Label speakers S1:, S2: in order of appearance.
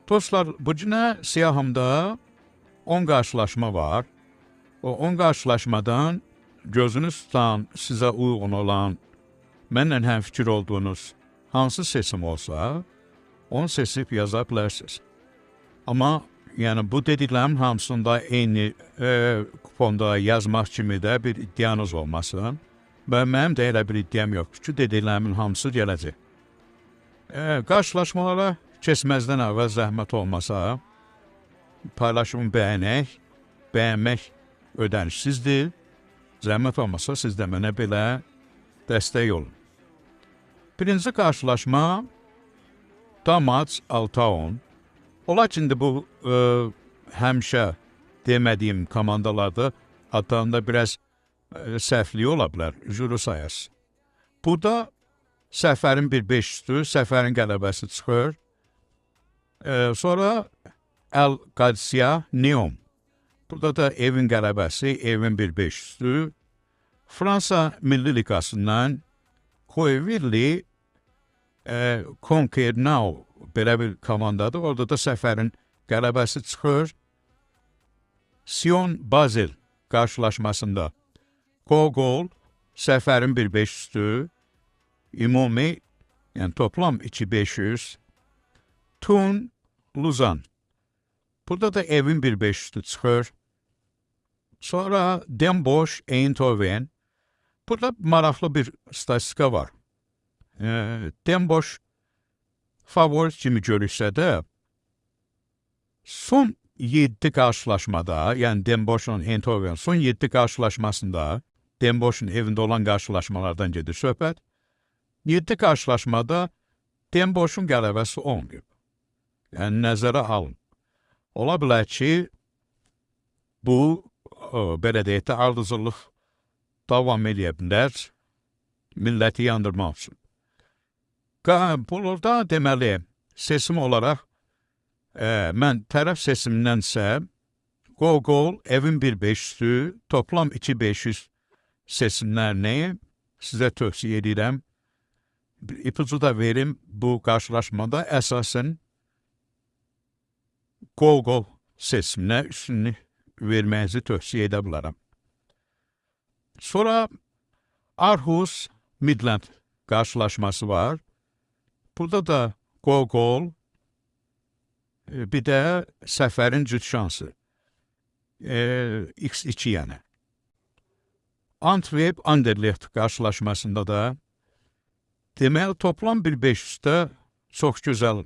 S1: Dostlar, bu günə siyahımda 10 qarşılaşma var. O 10 qarşılaşmadan gözünüz tutan, sizə uyğun olan, mənlə həmfikir olduğunuz hansı seçim olsa, onu seçib yaza bilərsiniz. Amma yəni bu dediklərim hamısında eyni kuponda yazmaq kimi də bir iddianız olmasın. Və mənim də elə bir iddiam yoxdur ki, dediklərimin hamısı gələcək. Qarşılaşmalara keçməzdən əvvəl zəhmət olmasa, paylaşımı bəyənmək ödənişsizdir. Zəhmət olmasa, siz də mənə belə dəstək olun. Birinci qarşılaşma Damac Altaon. Ola ki, indi bu həmişə demədiyim komandalarda adlarında biraz səhvliyi ola bilər, jüri sayası. Burada Səfərin 1-5-dür, Səfərin qələbəsi çıxır. Sonra El-Qadsiya Neom. Burada da evin qələbəsi, evin 1-5-dür. Fransa Milli Liqasından Koyvilli Conquernau belə bir komandadır. Orada da Səfərin qələbəsi çıxır. Sion Basel qarşılaşmasında Gol, Səfərin 1-5-dür. Ümumi, yəni toplam 2-500. Tun, Luzan. Burada da evin 1-5-dür çıxır. Sonra Den Bosch, Eindhoven. Burada maraqlı bir statistika var. Den Bosch favori kimi görürsə də, son 7 qarşılaşmada, yəni Den Bosch'un Eindhoven son 7 qarşılaşmasında, Den Bosch'un evində olan qarşılaşmalardan gedir söhbət. 7 qarşılaşmada Den Bosch'un qələbəsi olmuyor. Yəni, nəzərə alın. Ola bilər ki, bu, belə deyək də, ardıcıllıq davam edə bilər, milləti yandırmaq üçün. Burada deməli, seçim olaraq, mən tərəf seçimindənsə, Gol, evin 1-5-dür, toplam 2-500 seçimlərini sizə tövsiyə edirəm. İpucu da verim, bu qarşılaşmada əsasən Gol seçiminə üstünlük verməyinizi tövsiyə edə bilərəm. Sonra Aarhus Midland qarşılaşması var. Burada da Gol, bir də Səfərin cüt şansı. X2 yəni. Antwerp Anderlecht qarşılaşmasında da deməli toplam 1-500-də çox gözəl